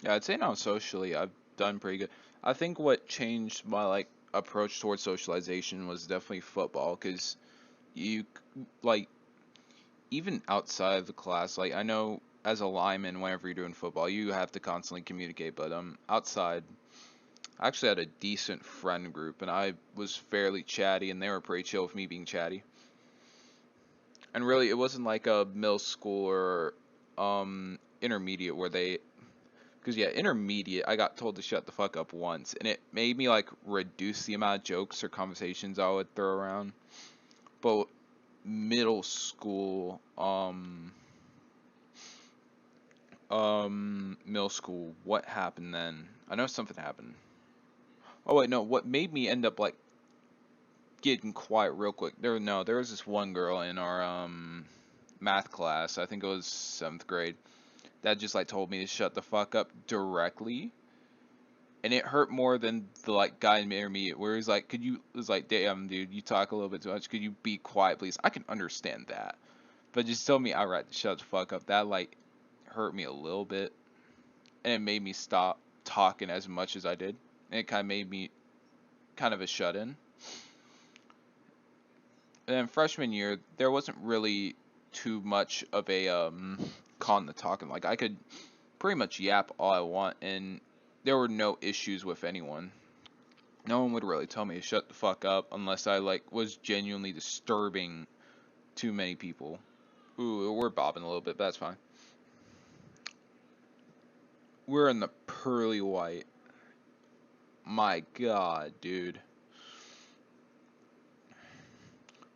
Yeah, I'd say now socially, I've done pretty good. I think what changed my like approach towards socialization was definitely football, because you like even outside of the class, like I know as a lineman, whenever you're doing football, you have to constantly communicate, but outside, I actually had a decent friend group, and I was fairly chatty, and they were pretty chill with me being chatty. And really, it wasn't like a middle school or intermediate where they, because yeah, intermediate, I got told to shut the fuck up once, and it made me like reduce the amount of jokes or conversations I would throw around. But middle school, middle school, what happened then? I know something happened. Oh wait, no, what made me end up like getting quiet real quick? There was this one girl in our math class. I think it was 7th grade. That just like told me to shut the fuck up directly, and it hurt more than the like guy near me where he's like, "Could you?" It was like, "Damn, dude, you talk a little bit too much. Could you be quiet, please?" I can understand that, but just tell me outright to shut the fuck up. That like hurt me a little bit, and it made me stop talking as much as I did, and it kind of made me kind of a shut in. And then freshman year, there wasn't really too much of a con to talking. Like I could pretty much yap all I want, and there were no issues with anyone. No one would really tell me to shut the fuck up unless I like was genuinely disturbing too many people. Ooh, we're bobbing a little bit, but that's fine. We're in the pearly white. My god, dude.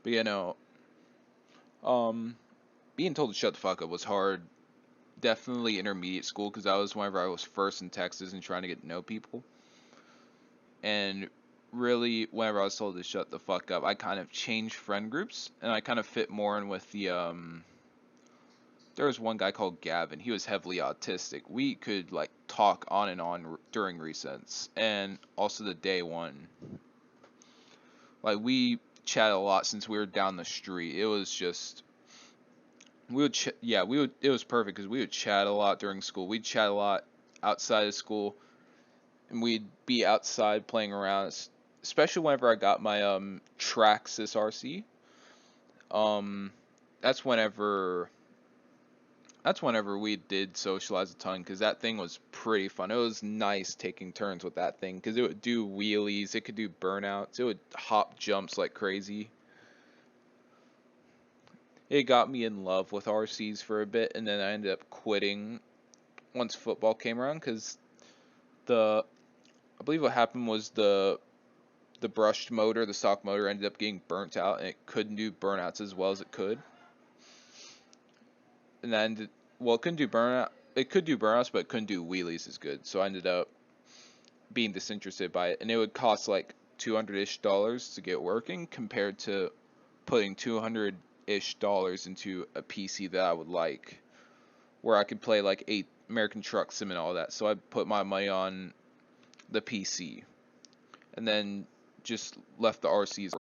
But you know, um, being told to shut the fuck up was hard. Definitely intermediate school because that was whenever I was first in Texas and trying to get to know people. And really, whenever I was told to shut the fuck up, I kind of changed friend groups and I kind of fit more in with the there was one guy called Gavin. He was heavily autistic. We could like talk on and on during recess and also the day one. Like we chatted a lot since we were down the street. It was just we would it was perfect because we would chat a lot during school. We'd chat a lot outside of school, and we'd be outside playing around. Especially whenever I got my Traxxas RC. Um, that's whenever that's whenever we did socialize a ton because that thing was pretty fun. It was nice taking turns with that thing because it would do wheelies, it could do burnouts, it would hop jumps like crazy. It got me in love with RCs for a bit, and then I ended up quitting once football came around because the I believe what happened was the brushed motor, the stock motor, ended up getting burnt out, and it couldn't do burnouts as well as it could. And then, well, it couldn't do burnout. It could do burnouts, but it couldn't do wheelies as good. So I ended up being disinterested by it, and it would cost like $200-ish to get working compared to putting $200-ish into a PC that I would like, where I could play like American Truck Sim and all that. So I put my money on the PC, and then just left the RCs.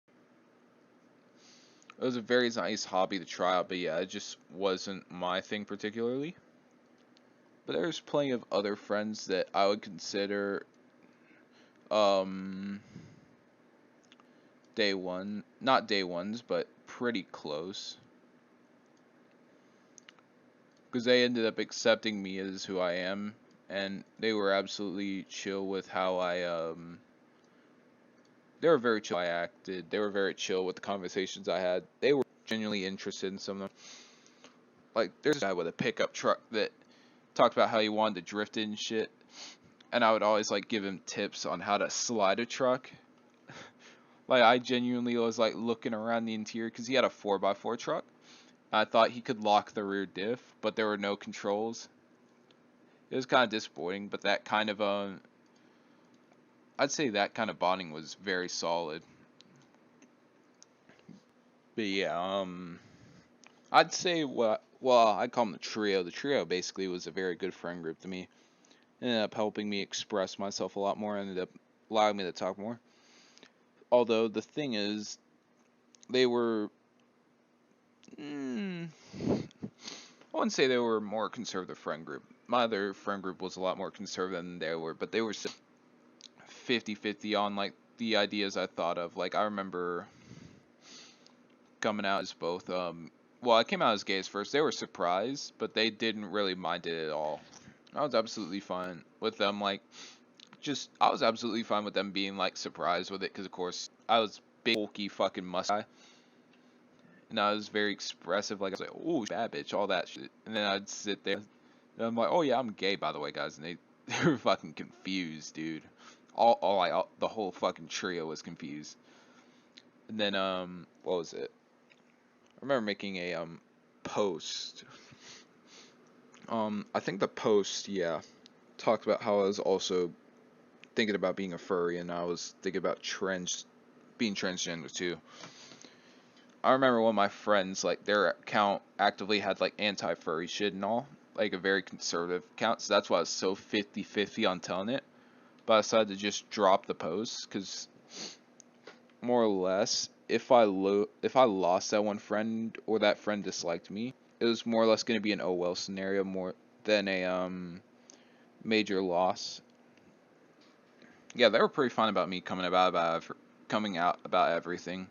It was a very nice hobby to try out, but yeah, it just wasn't my thing particularly. But there's plenty of other friends that I would consider um day one, not day ones, but pretty close. Because they ended up accepting me as who I am, and they were absolutely chill with how they were very chill. I acted. They were very chill with the conversations I had. They were genuinely interested in some of them. Like there's a guy with a pickup truck that talked about how he wanted to drift it and shit, and I would always like give him tips on how to slide a truck. Like I genuinely was like looking around the interior because he had a 4x4 truck. I thought he could lock the rear diff, but there were no controls. It was kind of disappointing, but that kind of I'd say that kind of bonding was very solid. But yeah, I'd say well, I call them the trio. The trio basically was a very good friend group to me. It ended up helping me express myself a lot more. Ended up allowing me to talk more. Although the thing is, they were, mm, wouldn't say they were a more conservative friend group. My other friend group was a lot more conservative than they were, but they were 50-50 on like the ideas I thought of. Like I remember coming out as both well, I came out as gay at first. They were surprised, but they didn't really mind it at all. I was absolutely fine with them like I was absolutely fine with them being like surprised with it because of course I was big bulky fucking mustache and I was very expressive. Like I was like, "Oh, bad bitch," all that shit, and then I'd sit there and I'm like, "Oh yeah, I'm gay by the way, guys," and they were fucking confused, dude. The whole fucking trio was confused. And then what was it? I remember making a post. I think the post, yeah, talked about how I was also thinking about being a furry, and I was thinking about being transgender too. I remember one of my friends, like their account actively had like anti-furry shit and all, like a very conservative account, so that's why I was so 50-50 on telling it. But I decided to just drop the post because more or less, if I lost that one friend or that friend disliked me, it was more or less going to be an oh well scenario more than a major loss. Yeah, they were pretty fine about me coming out about everything.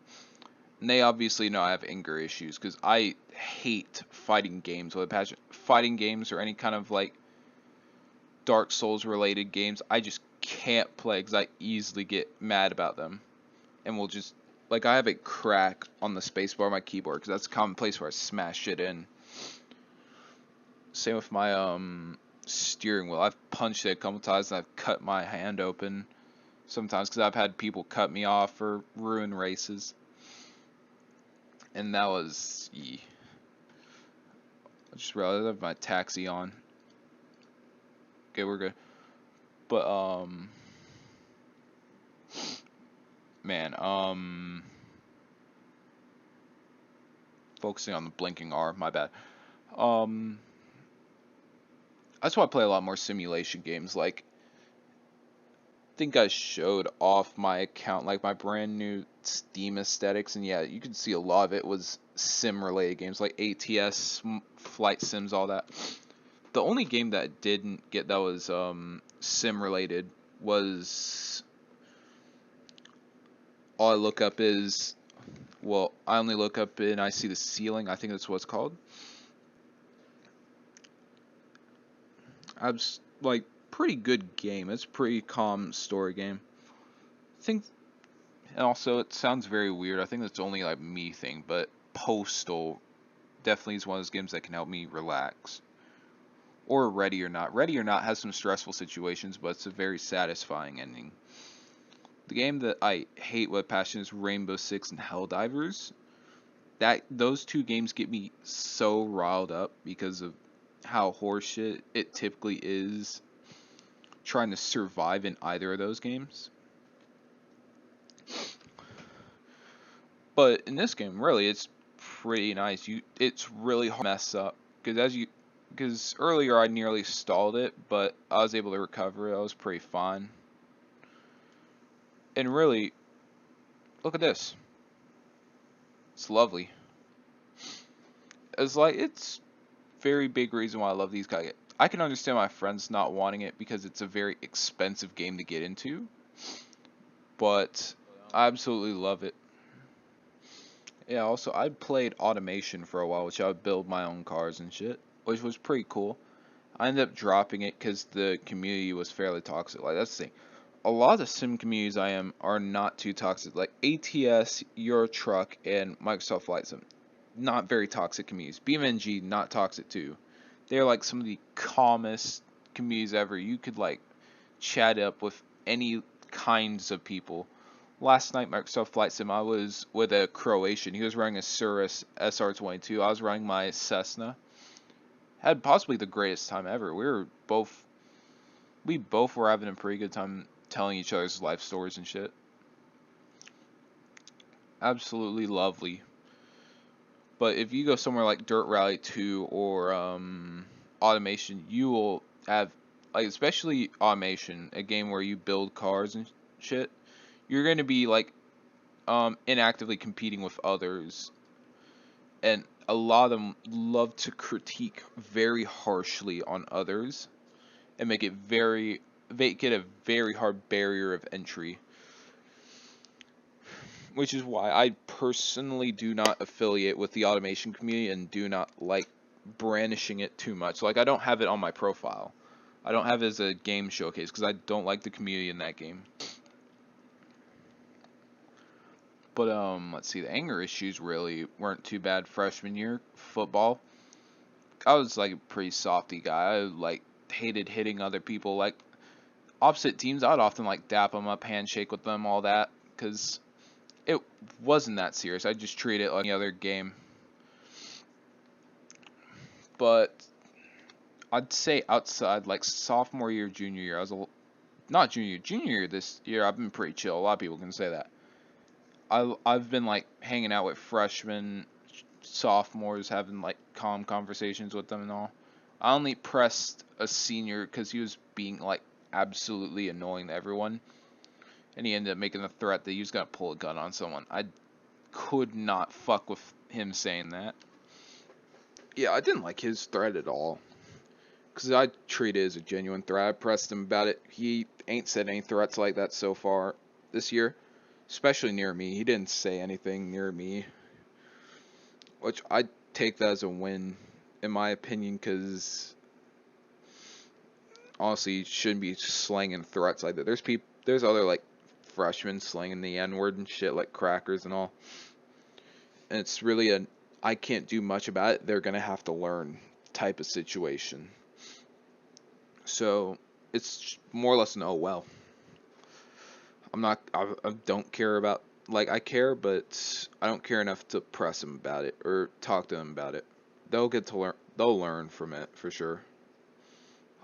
And they obviously know I have anger issues because I hate fighting games with a passion. Fighting games or any kind of like Dark Souls related games, I just can't play because I easily get mad about them and will just like I have a crack on the spacebar of my keyboard because that's a common place where I smash shit in. Same with my steering wheel. I've punched it a couple times and I've cut my hand open sometimes because I've had people cut me off or ruin races. And that was I just realized I have my taxi on. Okay, we're good. But man, focusing on the blinking R, my bad. That's why I play a lot more simulation games. Like, I think I showed off my account, like my brand new Steam aesthetics, and yeah, you can see a lot of it was sim-related games, like ATS, flight sims, all that. The only game that I didn't get that was sim-related was all I look up is, well, I only look up and I see the ceiling. I think that's what it's called. I'm like pretty good game. It's a pretty calm story game. I think, and also it sounds very weird. I think that's only like me thing, but Postal definitely is one of those games that can help me relax. Or Ready or Not. Ready or Not has some stressful situations, but it's a very satisfying ending. The game that I hate with passion is Rainbow Six and Helldivers. Those two games get me so riled up because of how horseshit it typically is trying to survive in either of those games. But in this game, really, it's pretty nice. It's really hard to mess up because earlier I nearly stalled it, but I was able to recover it. I was pretty fine. And really, look at this. It's lovely. It's very big reason why I love these guys. I can understand my friends not wanting it because it's a very expensive game to get into, but I absolutely love it. Yeah, also I played Automation for a while, which I would build my own cars and shit, which was pretty cool. I ended up dropping it because the community was fairly toxic. Like that's the thing. A lot of the sim communities are not too toxic. Like ATS, Euro Truck, and Microsoft Flight Sim, not very toxic communities. BeamNG, not toxic too. They're like some of the calmest communities ever. You could like chat up with any kinds of people. Last night, Microsoft Flight Sim, I was with a Croatian. He was running a Cirrus SR22. I was running my Cessna. Had possibly the greatest time ever. We both were having a pretty good time telling each other's life stories and shit. Absolutely lovely. But if you go somewhere like Dirt Rally 2 or Automation, you will have, like, especially Automation, a game where you build cars and shit, you're going to be like inactively competing with others. And a lot of them love to critique very harshly on others and make it a very hard barrier of entry, which is why I personally do not affiliate with the automation community and do not like brandishing it too much. Like, I don't have it on my profile. I don't have it as a game showcase because I don't like the community in that game. But let's see, the anger issues really weren't too bad freshman year football. I was like a pretty softy guy. I like hated hitting other people. Like, opposite teams, I'd often like dap them up, handshake with them, all that, because it wasn't that serious. I just treat it like any other game. But I'd say outside, like sophomore year, junior year, I was not junior year this year. I've been pretty chill. A lot of people can say that. I've been like hanging out with freshmen, sophomores, having like calm conversations with them and all. I only pressed a senior because he was being like absolutely annoying to everyone, and he ended up making a threat that he was gonna pull a gun on someone. I could not fuck with him saying that. Yeah, I didn't like his threat at all, because I treat it as a genuine threat. I pressed him about it. He ain't said any threats like that so far this year, especially near me. He didn't say anything near me, which I take that as a win, in my opinion, because honestly, you shouldn't be slanging threats like that. There's other like freshmen slanging the N-word and shit like crackers and all, and it's really I can't do much about it. They're gonna have to learn type of situation. So it's more or less an oh well. I don't care about, like, I care, but I don't care enough to press them about it or talk to them about it. They'll learn from it for sure.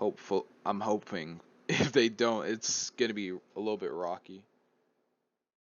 I'm hoping. If they don't, it's gonna be a little bit rocky.